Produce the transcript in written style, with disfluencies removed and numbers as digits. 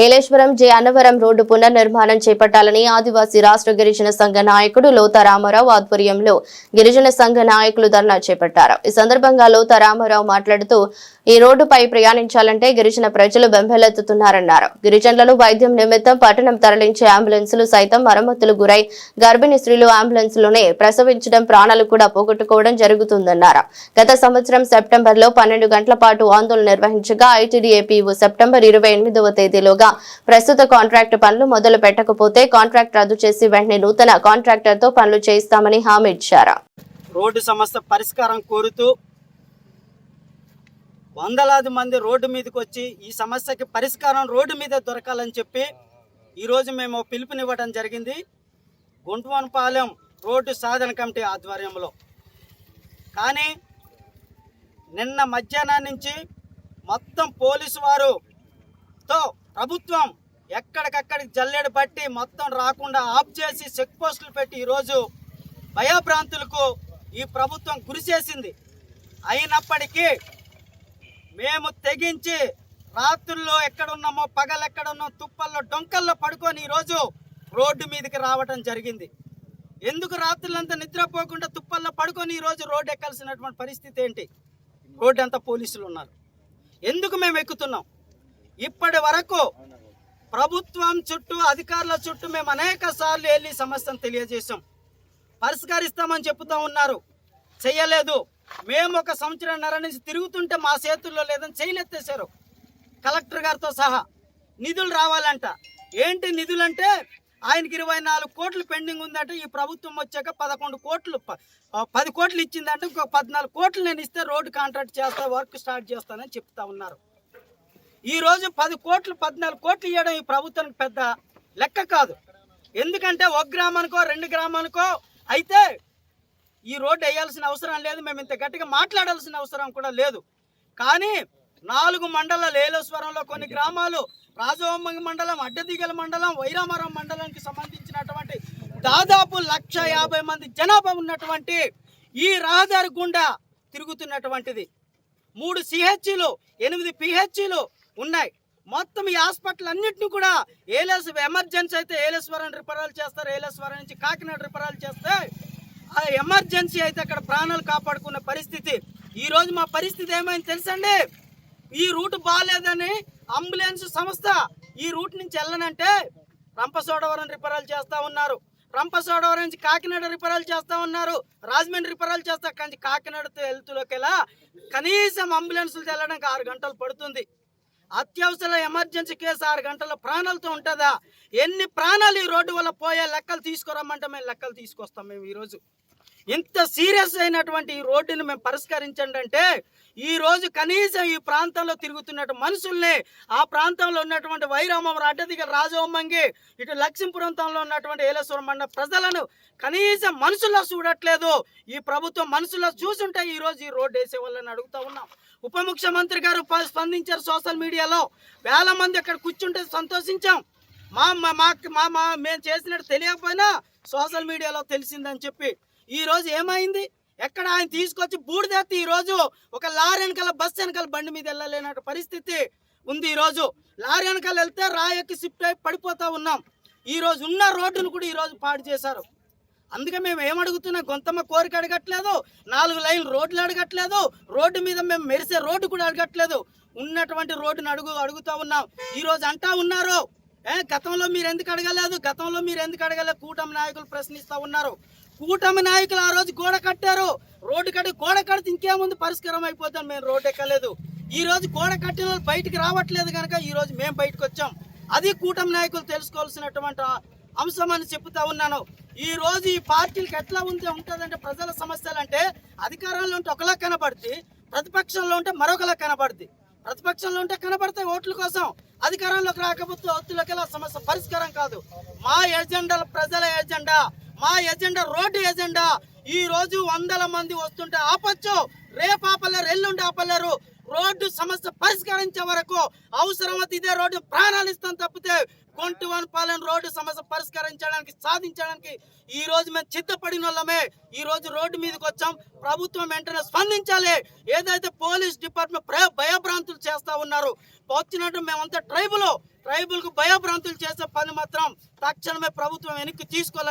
ఏలేశ్వరం జే Annavaram road పునర్నిర్మాణం చేపట్టాలని ఆదివాసీ రాష్ట్ర గిరిజన సంఘ నాయకుడు లోతా రామారావు ఆధ్వర్యంలో గిరిజన సంఘ నాయకులు ధర్నా చేపట్టారు. ఈ సందర్భంగా లోతా రామారావు మాట్లాడుతూ ఈ రోడ్డుపై ప్రయాణించాలంటే గిరిజన ప్రజలు బెంబేలెత్తుతున్నారన్నారు. గిరిజనులను వైద్యం నిమిత్తం పట్టణం తరలించే అంబులెన్సులు సైతం మరమ్మతులు గురై గర్భిణీ స్త్రీలు అంబులెన్స్ లోనే ప్రసవించడం, ప్రాణాలు కూడా పోగొట్టుకోవడం జరుగుతుందన్నారు. గత సంవత్సరం సెప్టెంబర్లో 12 గంటల పాటు ఆందోళన నిర్వహించగా ఐటీడీఏపీఓ సెప్టెంబర్ 28వ తేదీలోగా ప్రస్తుత కాంట్రాక్టు పనులు మొదలు పెట్టకపోతే కాంట్రాక్ట్ రద్దు చేసి వెంటనే నూతన కాంట్రాక్టర్ తో పనులు చేయిస్తామని హామీ ఇచ్చారు. రోడ్డు సమస్య పరిష్కారం కోరుతూ వందలాది మంది రోడ్డు మీదకి వచ్చి ఈ సమస్యకి పరిష్కారం రోడ్డు మీద దొరకాలని చెప్పి ఈరోజు మేము పిలుపునివ్వడం జరిగింది. గుంటవనపాలెం రోడ్డు సాధన కమిటీ ఆధ్వర్యంలో. కానీ నిన్న మధ్యాహ్నం నుంచి మొత్తం పోలీసు వారుతో ప్రభుత్వం ఎక్కడికక్కడికి జల్లెడ పట్టి మొత్తం రాకుండా ఆఫ్ చేసి చెక్ పోస్టులు పెట్టి ఈరోజు భయభ్రాంతులకు ఈ ప్రభుత్వం గురి చేసింది. అయినప్పటికీ మేము తెగించి రాత్రుల్లో ఎక్కడున్నామో పగలెక్కడున్నామో తుప్పల్లో డొంకల్లో పడుకొని ఈరోజు రోడ్డు మీదకి రావడం జరిగింది. ఎందుకు రాత్రులంతా నిద్రపోకుండా తుప్పల్లో పడుకొని ఈరోజు రోడ్డు ఎక్కాల్సినటువంటి పరిస్థితి ఏంటి? రోడ్డు అంతా పోలీసులు ఉన్నారు. ఎందుకు మేము ఎక్కుతున్నాం? ఇప్పటి వరకు ప్రభుత్వం చుట్టూ, అధికారుల చుట్టూ మేము అనేక సార్లు వెళ్ళి సమస్యను తెలియజేశాం. పరిష్కరిస్తామని చెప్తూ ఉన్నారు, చెయ్యలేదు. మేము ఒక సంవత్సరంన్నర నుంచి తిరుగుతుంటే మా చేతుల్లో లేదని చేయలెత్తేశారు కలెక్టర్ గారితో సహా. నిధులు రావాలంట. ఏంటి నిధులు అంటే ఆయనకి 24 కోట్లు పెండింగ్ ఉందంటే ఈ ప్రభుత్వం వచ్చాక 11 కోట్లు 10 కోట్లు ఇచ్చిందంటే ఇంకొక 14 కోట్లు నేను ఇస్తే రోడ్డు కాంట్రాక్ట్ చేస్తా, వర్క్ స్టార్ట్ చేస్తానని చెప్తా ఉన్నారు. ఈరోజు 10 కోట్లు 14 కోట్లు ఇవ్వడం ఈ ప్రభుత్వానికి పెద్ద లెక్క కాదు. ఎందుకంటే ఒక గ్రామానికో 2 గ్రామానికో అయితే ఈ రోడ్డు వేయాల్సిన అవసరం లేదు, మేము ఇంత గట్టిగా మాట్లాడాల్సిన అవసరం కూడా లేదు. కానీ 4 మండలాలు, ఏలేశ్వరంలో కొన్ని గ్రామాలు, రాజవొమ్మంగి మండలం, అడ్డదిగల మండలం, వైరామరం మండలానికి సంబంధించినటువంటి దాదాపు 150 మంది జనాభా ఉన్నటువంటి ఈ రహదారి గుండా తిరుగుతున్నటువంటిది. 3 CHలు, 8 PHలు ఉన్నాయి. మొత్తం ఈ హాస్పిటల్ అన్నింటినీ కూడా ఎమర్జెన్సీ అయితే ఏలేశ్వరం రిఫరల్ చేస్తారు. ఏలేశ్వరం నుంచి కాకినాడ రిఫరల్ చేస్తే ఆ ఎమర్జెన్సీ అయితే అక్కడ ప్రాణాలు కాపాడుకునే పరిస్థితి. ఈరోజు మా పరిస్థితి ఏమైంది తెలుసండి? ఈ రూట్ బాగాలేదని అంబులెన్స్ సంస్థ ఈ రూట్ నుంచి వెళ్ళనంటే రంపచోడవరం రిఫరల్ చేస్తూ ఉన్నారు. రంపచోడవరం నుంచి కాకినాడ రిఫరల్ చేస్తూ ఉన్నారు. రాజమండ్రి రిఫరల్ చేస్తా. కానీ కాకినాడతో వెళ్తులోకెలా కనీసం అంబులెన్సులు వెళ్ళడానికి 6 గంటలు పడుతుంది. అత్యవసర ఎమర్జెన్సీ కేసు 6 గంటల ప్రాణాలతో ఉంటుందా? ఎన్ని ప్రాణాలు ఈ రోడ్డు వల్ల పోయే లెక్కలు తీసుకురమ్మంటే మేము లెక్కలు తీసుకొస్తాం. మేము ఈరోజు ఇంత సీరియస్ అయినటువంటి ఈ రోడ్డుని మేము పరిష్కరించండి అంటే ఈరోజు కనీసం ఈ ప్రాంతంలో తిరుగుతున్నట్టు మనుషుల్ని, ఆ ప్రాంతంలో ఉన్నటువంటి వైరామం, అడ్డదిగ, రాజవొమ్మంగి, ఇటు లక్ష్మీపురంలో ఉన్నటువంటి ఏలేశ్వరం మండల ప్రజలను కనీసం మనుషుల్లో చూడట్లేదు. ఈ ప్రభుత్వం మనుషుల్లో చూసుంటే ఈరోజు ఈ రోడ్డు వేసే వాళ్ళని అడుగుతూ ఉన్నాం. ఉప ముఖ్యమంత్రి గారు స్పందించారు. సోషల్ మీడియాలో వేల మంది అక్కడ కూర్చుంటే సంతోషించాం. మేము చేసినట్టు తెలియకపోయినా సోషల్ మీడియాలో తెలిసిందని చెప్పి ఈరోజు ఏమైంది? ఎక్కడ ఆయన తీసుకొచ్చి బూడిదెత్తి ఈరోజు ఒక లారీ వెనకాల, బస్సు వెనకాల బండి మీద వెళ్ళలేనట్టు పరిస్థితి ఉంది. ఈరోజు లారీ వెనకాల వెళ్తే రాయకి షిఫ్ట్ అయి పడిపోతూ ఉన్నాం. ఈరోజు ఉన్న రోడ్డును కూడా ఈరోజు పాడు చేశారు. అందుకే మేము ఏమడుగుతున్నాం? కొంతమ్మ కోరిక అడగట్లేదు, 4 లైన్లు రోడ్లు అడగట్లేదు, రోడ్డు మీద మేము మెరిసే రోడ్డు కూడా అడగట్లేదు. ఉన్నటువంటి రోడ్డును అడుగుతూ ఉన్నాం. ఈరోజు అంటా ఉన్నారు, గతంలో మీరు ఎందుకు అడగలేదు, గతంలో మీరు ఎందుకు అడగలేదు? కూటమి నాయకులు ప్రశ్నిస్తూ ఉన్నారు. కూటమి నాయకులు ఆ రోజు గోడ కట్టారు. రోడ్డు కట్టి గోడ కడితే ఇంకేముంది, పరిష్కారం అయిపోతాం. మేము రోడ్డు ఎక్కలేదు. ఈ రోజు గోడ కట్టిన వాళ్ళు బయటికి రావట్లేదు కనుక ఈ రోజు మేము బయటకు వచ్చాం. అది కూటమి నాయకులు తెలుసుకోవాల్సినటువంటి అంశం అని చెప్తా ఉన్నాను. ఈ రోజు ఈ పార్టీలకు ఎట్లా ఉంటుందంటే ప్రజల సమస్యలు అంటే అధికారంలో ఉంటే ఒకలా కనబడుతుంది, ప్రతిపక్షంలో ఉంటే మరొకలా కనబడుతుంది. ప్రతిపక్షంలో ఉంటే కనబడతాయి ఓట్ల కోసం, అధికారంలోకి రాకపోతే ఒత్తులకి సమస్య పరిష్కారం కాదు. మా ఎజెండా ప్రజల ఎజెండా, మా ఎజెండా రోడ్డు ఎజెండా. ఈ రోజు 100 మంది వస్తుంటే ఆపచ్చు, రేపు ఆపలేరు, ఎల్లుండి ఆపలేరు. రోడ్డు సమస్య పరిష్కరించే వరకు అవసరమైతే ఇదే రోడ్డు ప్రాణాలు ఇస్తాం తప్పితే గుంటువనపాలెం రోడ్డు సమస్య పరిష్కరించడానికి సాధించడానికి ఈ రోజు మేము చిత్తపడిన వాళ్ళమే ఈ రోజు రోడ్డు మీదకి వచ్చాం. ప్రభుత్వం వెంటనే స్పందించాలి. ఏదైతే పోలీస్ డిపార్ట్మెంట్ భయభ్రాంతులు చేస్తా ఉన్నారు, వచ్చినట్టు మేమంతా ట్రైబుల్ కు భయభ్రాంతులు చేసే పని మాత్రం తక్షణమే ప్రభుత్వం వెనక్కి తీసుకోవాలి.